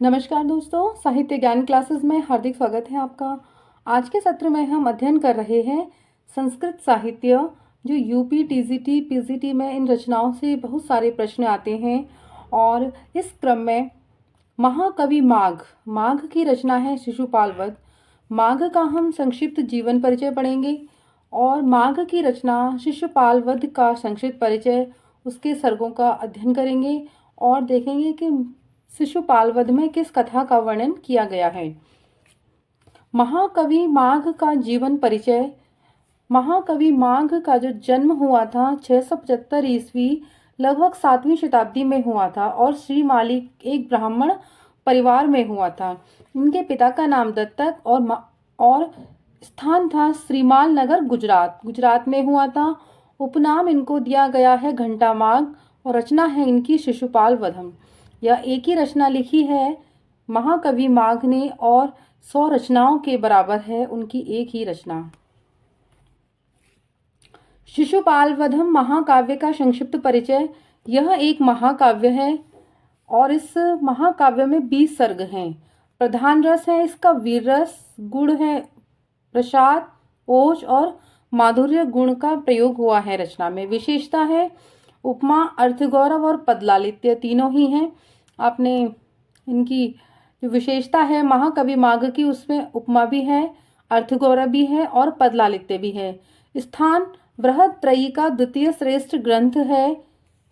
नमस्कार दोस्तों, साहित्य ज्ञान क्लासेस में हार्दिक स्वागत है आपका। आज के सत्र में हम अध्ययन कर रहे हैं संस्कृत साहित्य। जो यूपी, टीजीटी, पीजीटी में इन रचनाओं से बहुत सारे प्रश्न आते हैं और इस क्रम में महाकवि माघ की रचना है शिशुपाल वध। माघ का हम संक्षिप्त जीवन परिचय पढ़ेंगे और माघ की रचना शिशुपाल वध का संक्षिप्त परिचय, उसके सर्गों का अध्ययन करेंगे और देखेंगे कि शिशुपाल वध में किस कथा का वर्णन किया गया है। महाकवि माघ का जीवन परिचय। महाकवि माघ का जो जन्म हुआ था 675 ईस्वी लगभग 7वीं शताब्दी में हुआ था और श्री माली एक ब्राह्मण परिवार में हुआ था। इनके पिता का नाम दत्तक और स्थान था श्रीमाल नगर, गुजरात में हुआ था। उपनाम इनको दिया गया है घंटा माघ और रचना है इनकी शिशुपाल वधम। यह एक ही रचना लिखी है महाकवि माघ ने और 100 रचनाओं के बराबर है उनकी एक ही रचना। शिशुपाल वधम महाकाव्य का संक्षिप्त परिचय। यह एक महाकाव्य है और इस महाकाव्य में 20 सर्ग हैं। प्रधान रस है इसका वीर रस, गुण है प्रसाद, ओज और माधुर्य गुण का प्रयोग हुआ है रचना में। विशेषता है उपमा, अर्थगौरव और पदलालित्य तीनों ही हैं। आपने इनकी जो विशेषता है महाकवि माघ की, उसमें उपमा भी है, अर्थगौरव भी है और पदलालित्य भी है। स्थान बृहत्त्रयी का द्वितीय श्रेष्ठ ग्रंथ है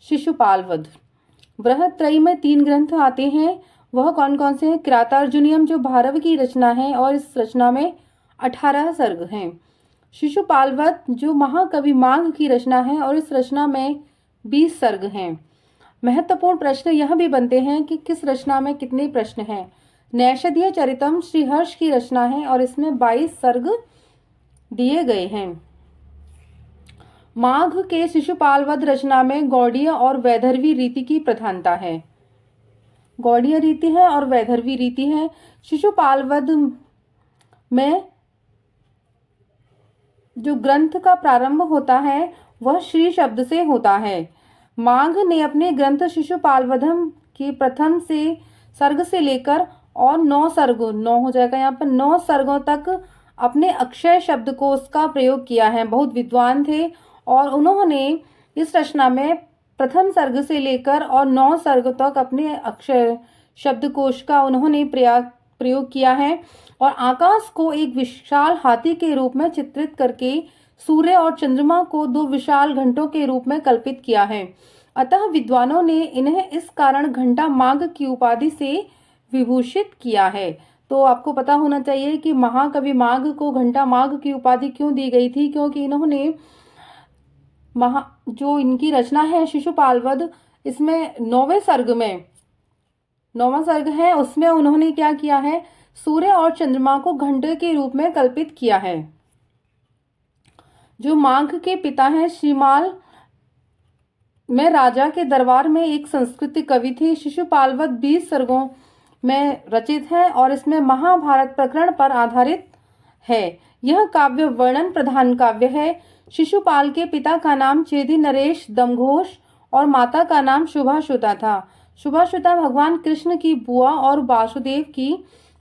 शिशुपाल वध। बृहत्त्रयी में 3 ग्रंथ आते हैं, वह कौन कौन से हैं? किरातार्जुनीयम जो भारव की रचना है और इस रचना में 18 सर्ग हैं। शिशुपाल वध जो महाकवि माघ की रचना है और इस रचना में 20 सर्ग हैं। महत्वपूर्ण प्रश्न यह भी बनते हैं कि किस रचना में कितने प्रश्न हैं। नैषधीय चरितम श्रीहर्ष की रचना है और इसमें 22 सर्ग दिए गए हैं। माघ के शिशुपाल वध रचना में गौड़ीय और वैदर्भी रीति की प्रधानता है। गौड़ीय रीति है और वैदर्भी रीति है। शिशुपाल वध में जो ग्रंथ का प्रारंभ होता है वह श्री शब्द से होता है। माघ ने अपने ग्रंथ शिशुपाल वधम के प्रथम से सर्ग से लेकर और 9 सर्गों, 9 हो जाएगा यहाँ पर, 9 सर्गों तक अपने अक्षय शब्दकोश का प्रयोग किया है। बहुत विद्वान थे और उन्होंने इस रचना में प्रथम सर्ग से लेकर और 9 सर्ग तक अपने अक्षय शब्दकोश का उन्होंने प्रयोग किया है और आकाश को एक विशाल हाथी के रूप में चित्रित करके सूर्य और चंद्रमा को 2 विशाल घंटों के रूप में कल्पित किया है। अतः विद्वानों ने इन्हें इस कारण घंटा माघ की उपाधि से विभूषित किया है। तो आपको पता होना चाहिए कि महाकवि माघ को घंटा माघ की उपाधि क्यों दी गई थी, क्योंकि इन्होंने जो इनकी रचना है शिशुपाल वध, इसमें 9वें सर्ग में 9वां सर्ग है, उसमें उन्होंने क्या किया है, सूर्य और चंद्रमा को घंटे के रूप में कल्पित किया है। जो माघ के पिता हैं श्रीमाल में राजा के दरबार में एक संस्कृत कवि थे। शिशुपाल वध 20 सर्गों में रचित है और इसमें महाभारत प्रकरण पर आधारित है। यह काव्य वर्णन प्रधान काव्य है। शिशुपाल के पिता का नाम चेदी नरेश दमघोष और माता का नाम शुभाश्रुता था। शुभाश्रुता भगवान कृष्ण की बुआ और वासुदेव की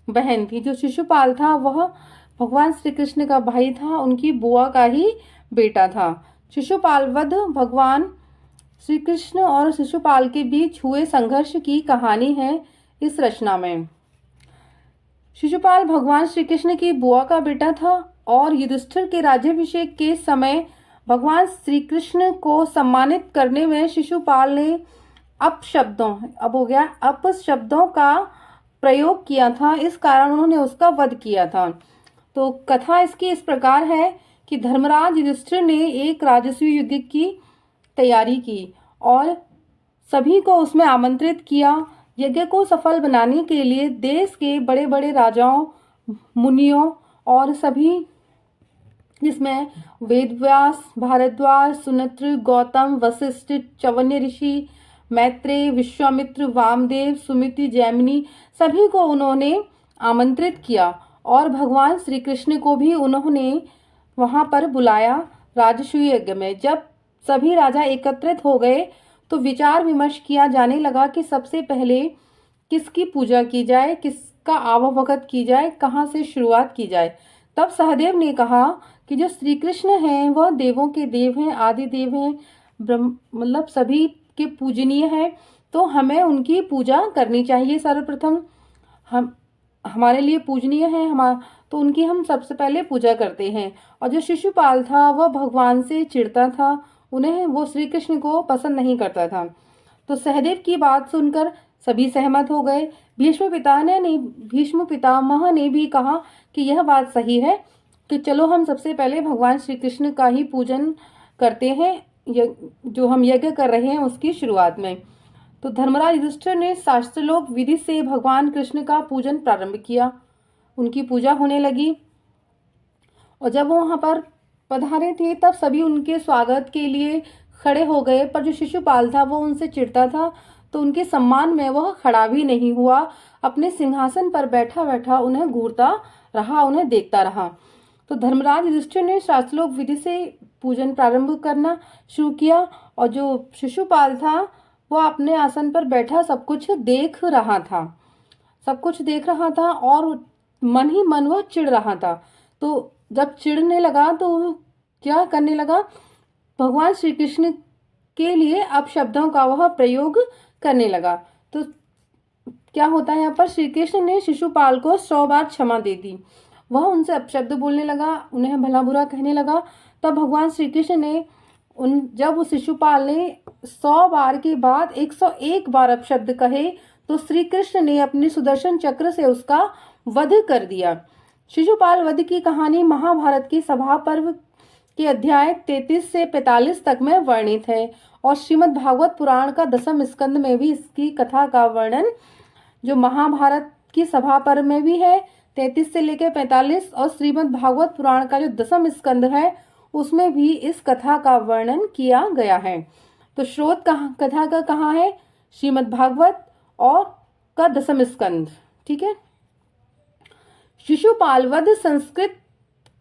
बहन थी। जो शिशुपाल था वह भगवान श्री कृष्ण का भाई था, उनकी बुआ का ही बेटा था। शिशुपाल वध भगवान श्री कृष्ण और शिशुपाल के बीच हुए संघर्ष की कहानी है इस रचना में। शिशुपाल भगवान श्री कृष्ण की बुआ का बेटा था और युधिष्ठिर के राज्याभिषेक के समय भगवान श्री कृष्ण को सम्मानित करने में शिशुपाल ने अपशब्दों का प्रयोग किया था। इस कारण उन्होंने उसका वध किया था। तो कथा इसकी इस प्रकार है कि धर्मराज युधिष्ठिर ने एक राजसूय युद्ध की तैयारी की और सभी को उसमें आमंत्रित किया। यज्ञ को सफल बनाने के लिए देश के बड़े बड़े राजाओं, मुनियों और सभी, जिसमें वेदव्यास, भारद्वाज, सुनत्र, गौतम, वशिष्ठ, चवन्य ऋषि, मैत्रेय, विश्वामित्र, वामदेव, सुमिति, जैमिनी, सभी को उन्होंने आमंत्रित किया और भगवान श्री कृष्ण को भी उन्होंने वहां पर बुलाया राजसूय यज्ञ में। जब सभी राजा एकत्रित हो गए तो विचार विमर्श किया जाने लगा कि सबसे पहले किसकी पूजा की जाए, किसका आवभगत की जाए, कहाँ से शुरुआत की जाए। तब सहदेव ने कहा कि जो श्री कृष्ण हैं वह देवों के देव हैं, आदि देव हैं, ब्रह्म मतलब सभी के पूजनीय हैं, तो हमें उनकी पूजा करनी चाहिए। सर्वप्रथम हम हमारे लिए पूजनीय है, हम तो उनकी हम सबसे पहले पूजा करते हैं। और जो शिशुपाल था वह भगवान से चिढ़ता था, उन्हें वो श्री कृष्ण को पसंद नहीं करता था। तो सहदेव की बात सुनकर सभी सहमत हो गए। भीष्म पितामह ने भी कहा कि यह बात सही है, कि चलो हम सबसे पहले भगवान श्री कृष्ण का ही पूजन करते हैं, जो हम यज्ञ कर रहे हैं उसकी शुरुआत में। तो धर्मराज युधिष्ठिर ने शास्त्रलोक विधि से भगवान कृष्ण का पूजन प्रारंभ किया, उनकी पूजा होने लगी। और जब वो वहां पर पधारे थे तब सभी उनके स्वागत के लिए खड़े हो गए, पर जो शिशुपाल था वो उनसे चिढ़ता था, तो उनके सम्मान में वह खड़ा भी नहीं हुआ, अपने सिंहासन पर बैठा बैठा उन्हें घूरता रहा, उन्हें देखता रहा। तो धर्मराज युधिष्ठिर ने शास्त्रलोक विधि से पूजन प्रारंभ करना शुरू किया, और जो शिशुपाल था वो अपने आसन पर बैठा सब कुछ देख रहा था, सब कुछ देख रहा था, और मन ही मन वो चिढ़ रहा था। तो जब चिढ़ने लगा तो वो क्या करने लगा, भगवान श्री कृष्ण के लिए अपशब्दों का वह प्रयोग करने लगा। तो क्या होता है यहाँ पर, श्री कृष्ण ने शिशुपाल को 100 बार क्षमा दे दी, वह उनसे अपशब्द बोलने लगा, उन्हें भला बुरा कहने लगा। तब भगवान श्री कृष्ण ने जब उस शिशुपाल ने 100 बार के बाद 101 बार अपशब्द कहे, तो श्री कृष्ण ने अपने सुदर्शन चक्र से उसका वध कर दिया। शिशुपाल वध की कहानी महाभारत की सभा पर्व के अध्याय 33 से 45 तक में वर्णित है, और श्रीमद् भागवत पुराण का 10वें स्कंद में भी इसकी कथा का वर्णन जो महाभारत की सभा पर्व में भी है 33 से लेकर 45, और श्रीमद् भागवत पुराण का जो 10वां स्कंद है उसमें भी इस कथा का वर्णन किया गया है। तो स्रोत कथा का कहाँ है, श्रीमद् भागवत और का 10वां स्कंद। ठीक है। शिशुपाल वध संस्कृत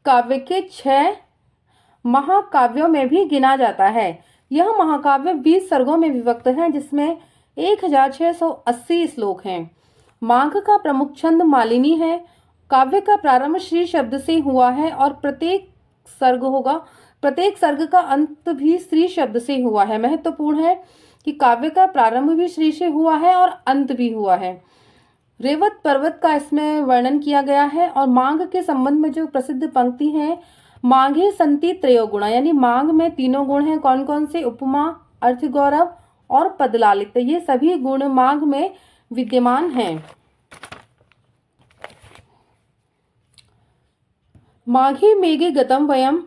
काव्य के 6 महाकाव्यों में भी गिना जाता है। यह महाकाव्य 20 सर्गों में विभक्त है, जिसमें 1680 श्लोक हैं। माघ का प्रमुख छंद मालिनी है। काव्य का प्रारंभ श्री शब्द से हुआ है, और प्रत्येक सर्ग का अंत भी श्री शब्द से हुआ है। महत्वपूर्ण है कि काव्य का प्रारंभ भी श्री से हुआ है और अंत भी हुआ है। रेवत पर्वत का इसमें वर्णन किया गया है। और माघ के संबंध में जो प्रसिद्ध पंक्ति है, माघे संति त्रयो गुणा, यानी माघ में 3 गुण हैं। कौन कौन से, उपमा, अर्थ गौरव और पदलालित, ये सभी गुण माघ में विद्यमान हैं। माघे मेघे गतम वयम,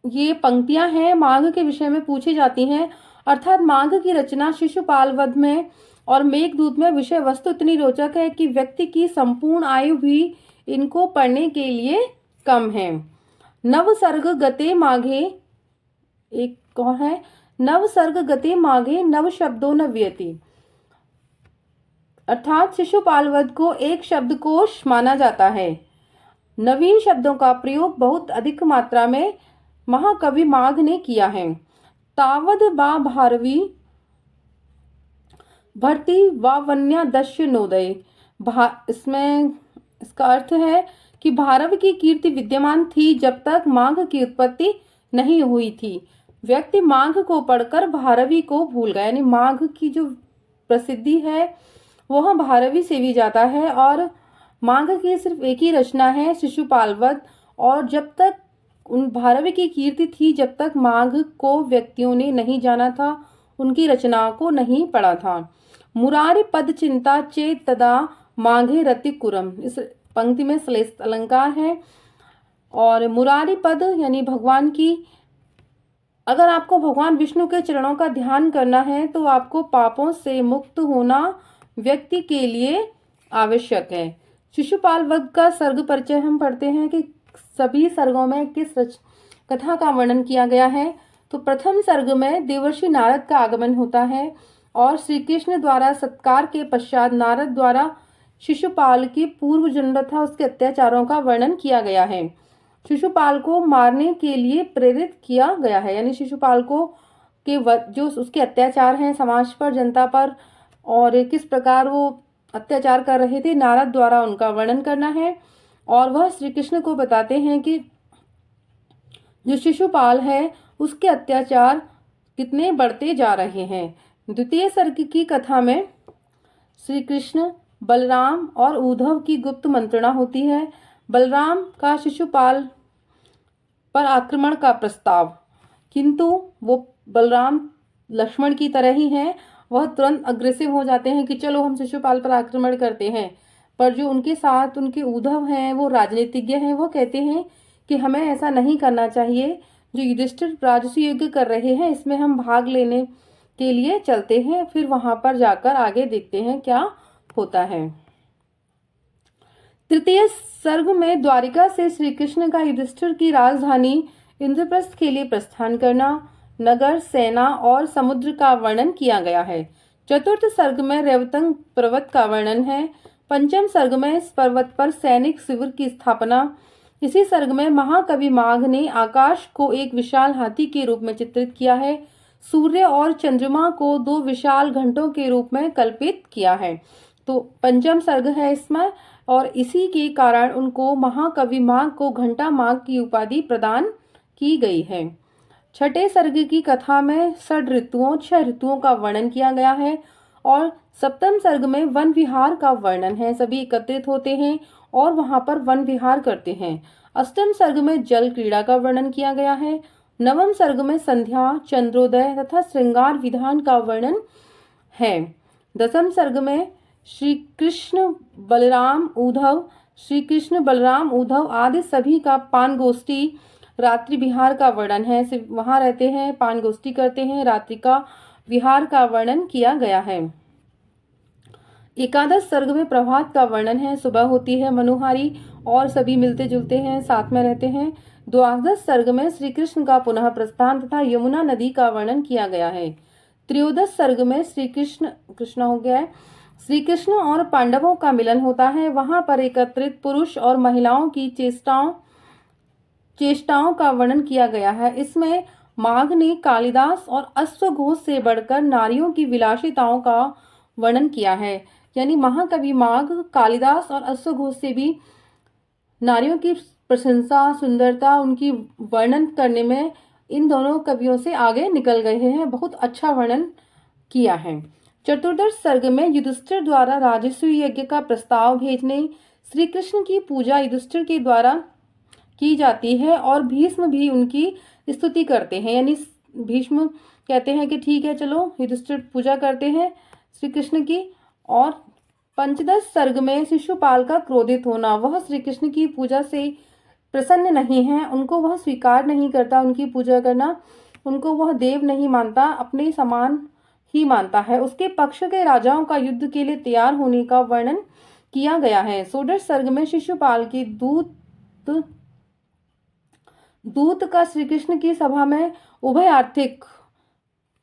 ये पंक्तियां हैं माघ के विषय में पूछी जाती हैं, अर्थात माघ की रचना शिशुपाल वध में और मेघदूत में विषय वस्तु इतनी रोचक है कि व्यक्ति की संपूर्ण आयु भी इनको पढ़ने के लिए कम है। नव सर्ग गते माघे, एक कौन है, नव सर्ग गते माघे नव शब्दों न व्यति, अर्थात शिशुपाल वध को एक शब्दकोश माना जाता है। नवीन शब्दों का प्रयोग बहुत अधिक मात्रा में महाकवि माघ ने किया है। तावद बा भारवी भर्ती वा वन्या दस्य नोदय, इसमें इसका अर्थ है कि भारव की कीर्ति विद्यमान थी जब तक माघ की उत्पत्ति नहीं हुई थी। व्यक्ति माघ को पढ़कर भारवी को भूल गया, यानी माघ की जो प्रसिद्धि है वह भारवी से भी जाता है। और माघ की सिर्फ एक ही रचना है, शिशुपाल वध, और जब तक उन भारवी की कीर्ति थी जब तक माघ को व्यक्तियों ने नहीं जाना था, उनकी रचनाओं को नहीं पढ़ा था। मुरारी पद चिंता चेत तदा माघे रति कुरम, इस पंक्ति में श्लेष अलंकार है। और मुरारी पद यानी भगवान की, अगर आपको भगवान विष्णु के चरणों का ध्यान करना है तो आपको पापों से मुक्त होना व्यक्ति के लिए आवश्यक है। शिशुपाल वध का सर्ग परिचय हम पढ़ते हैं कि सभी सर्गों में किस कथा का वर्णन किया गया है। तो प्रथम सर्ग में देवर्षि नारद का आगमन होता है, और श्री कृष्ण द्वारा सत्कार के पश्चात नारद द्वारा शिशुपाल की पूर्व जन्म तथा उसके अत्याचारों का वर्णन किया गया है। शिशुपाल को मारने के लिए प्रेरित किया गया है, यानी शिशुपाल को के जो उसके अत्याचार हैं समाज पर, जनता पर, और किस प्रकार वो अत्याचार कर रहे थे, नारद द्वारा उनका वर्णन करना है। और वह श्री कृष्ण को बताते हैं कि जो शिशुपाल है उसके अत्याचार कितने बढ़ते जा रहे हैं। द्वितीय सर्ग की कथा में श्री कृष्ण, बलराम और उद्धव की गुप्त मंत्रणा होती है। बलराम का शिशुपाल पर आक्रमण का प्रस्ताव, किंतु वो बलराम लक्ष्मण की तरह ही हैं, वह तुरंत अग्रेसिव हो जाते हैं कि चलो हम शिशुपाल पर आक्रमण करते हैं। पर जो उनके साथ उनके उद्धव हैं, वो राजनीतिज्ञ हैं, वो कहते हैं कि हमें ऐसा नहीं करना चाहिए। जो युधिष्ठिर राजसूय यज्ञ कर रहे हैं इसमें हम भाग लेने के लिए चलते हैं, फिर वहां पर जाकर आगे देखते हैं क्या होता है। तृतीय सर्ग में द्वारिका से श्री कृष्ण का युधिष्ठिर की राजधानी इंद्रप्रस्थ के लिए प्रस्थान करना, नगर, सेना और समुद्र का वर्णन किया गया है। चतुर्थ सर्ग में रेवतंग पर्वत का वर्णन है। पंचम सर्ग में इस पर्वत पर सैनिक शिविर की स्थापना। इसी सर्ग में महाकवि माघ ने आकाश को एक विशाल हाथी के रूप में चित्रित किया है। सूर्य और चंद्रमा को दो विशाल घंटों के रूप में कल्पित किया है। तो पंचम सर्ग है इसमें, और इसी के कारण उनको महाकवि माघ को घंटा माघ की उपाधि प्रदान की गई है। छठे सर्ग की कथा में छह ऋतुओं का वर्णन किया गया है। और सप्तम सर्ग में वन विहार का वर्णन है। सभी एकत्रित होते हैं और वहां पर वन विहार करते हैं। अष्टम सर्ग में जल क्रीड़ा का वर्णन किया गया है। नवम सर्ग में संध्या, चंद्रोदय तथा श्रृंगार विधान का वर्णन है। दसम सर्ग में श्री कृष्ण बलराम उद्धव आदि सभी का पान गोष्ठी रात्रि विहार का वर्णन है। वहां रहते हैं, पान गोष्ठी करते हैं, रात्रि का विहार का वर्णन किया गया है। एकादश सर्ग में प्रभात का वर्णन है। सुबह होती है मनोहारी और सभी मिलते जुलते हैं, साथ में रहते हैं। द्वादश सर्ग में श्री कृष्ण का पुनः प्रस्थान तथा यमुना नदी का वर्णन किया गया है। त्रयोदश सर्ग में श्री कृष्ण और पांडवों का मिलन होता है। वहां पर एकत्रित पुरुष और महिलाओं की चेष्टाओं का वर्णन किया गया है। इसमें माघ ने कालिदास और अश्वघोष से बढ़कर नारियों की विलासिताओं का वर्णन किया है। यानी महाकवि माघ कालिदास और अश्वघोष से भी नारियों की प्रशंसा, सुंदरता, उनकी वर्णन करने में इन दोनों कवियों से आगे निकल गए हैं। बहुत अच्छा वर्णन किया है। चतुर्दश सर्ग में युधिष्ठिर द्वारा राजसूय यज्ञ का प्रस्ताव भेजने, श्री कृष्ण की पूजा युधिष्ठिर के द्वारा की जाती है और भीष्म भी उनकी स्तुति करते हैं। यानी भीष्म कहते हैं कि ठीक है, चलो युधिष्ठिर पूजा करते हैं श्री कृष्ण की। और पंचदश सर्ग में शिशुपाल का क्रोधित होना, वह श्री कृष्ण की पूजा से प्रसन्न नहीं है, उनको वह स्वीकार नहीं करता उनकी पूजा करना, उनको वह देव नहीं मानता, अपने समान ही मानता है। उसके पक्ष के राजाओं का युद्ध के लिए तैयार होने का वर्णन किया गया है। षोडश सर्ग में शिशुपाल की दूत का श्री कृष्ण की सभा में उभय आर्थिक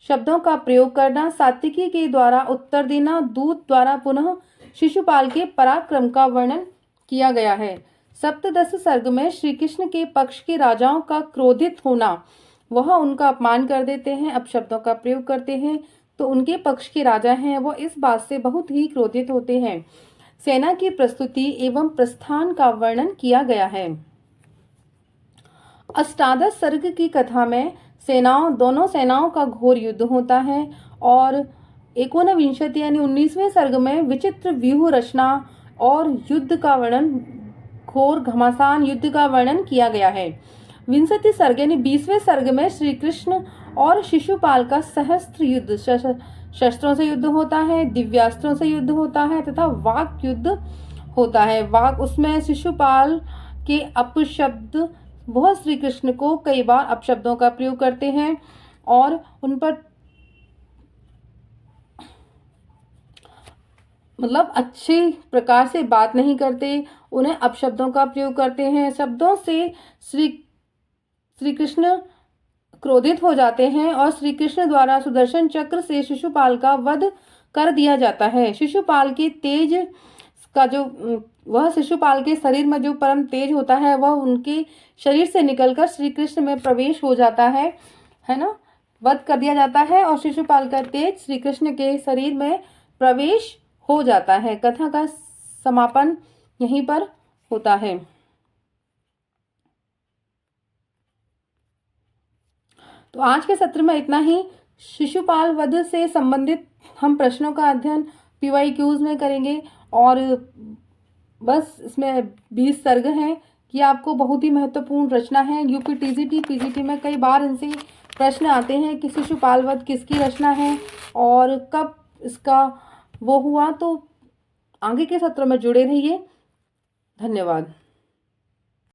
शब्दों का प्रयोग करना, सात्विकी के द्वारा उत्तर देना, दूत द्वारा पुनः शिशुपाल के पराक्रम का वर्णन किया गया है। सप्तदश सर्ग में श्री कृष्ण के पक्ष के राजाओं का क्रोधित होना, वह उनका अपमान कर देते हैं, अपशब्दों का प्रयोग करते हैं। तो उनके पक्ष के राजा हैं वो इस बात से बहुत ही क्रोधित होते हैं। सेना की प्रस्तुति एवं प्रस्थान का वर्णन किया गया है। अष्टादश सर्ग की कथा में दोनों सेनाओं का घोर युद्ध होता है। और एकोनविंशति यानी 19वें सर्ग में विचित्र व्यूह रचना और युद्ध का वर्णन, घोर घमासान युद्ध का वर्णन किया गया है। विंशति सर्ग यानी 20वें सर्ग में श्री कृष्ण और शिशुपाल का सहस्त्र युद्ध, शस्त्रों से युद्ध होता है, दिव्यास्त्रों से युद्ध होता है तथा वाक युद्ध होता है। वाक उसमें शिशुपाल के अपशब्द, वह श्री कृष्ण को कई बार अपशब्दों का प्रयोग करते हैं और उन पर मतलब अच्छे प्रकार से बात नहीं करते, उन्हें अपशब्दों का प्रयोग करते हैं। शब्दों से श्री कृष्ण क्रोधित हो जाते हैं और श्री कृष्ण द्वारा सुदर्शन चक्र से शिशुपाल का वध कर दिया जाता है। शिशुपाल के तेज का वह शिशुपाल के शरीर में जो परम तेज होता है वह उनके शरीर से निकलकर श्री कृष्ण में प्रवेश हो जाता है ना। वध कर दिया जाता है और शिशुपाल का तेज श्री कृष्ण के शरीर में प्रवेश हो जाता है। कथा का समापन यहीं पर होता है। तो आज के सत्र में इतना ही। शिशुपाल वध से संबंधित हम प्रश्नों का अध्ययन PYQs में करेंगे और बस इसमें 20 सर्ग हैं। ये आपको बहुत ही महत्वपूर्ण रचना है। यूपी TGT PGT में कई बार इनसे प्रश्न आते हैं कि शिशुपाल वध किसकी रचना है और कब इसका वो हुआ। तो आगे के सत्र में जुड़े रहिए। धन्यवाद।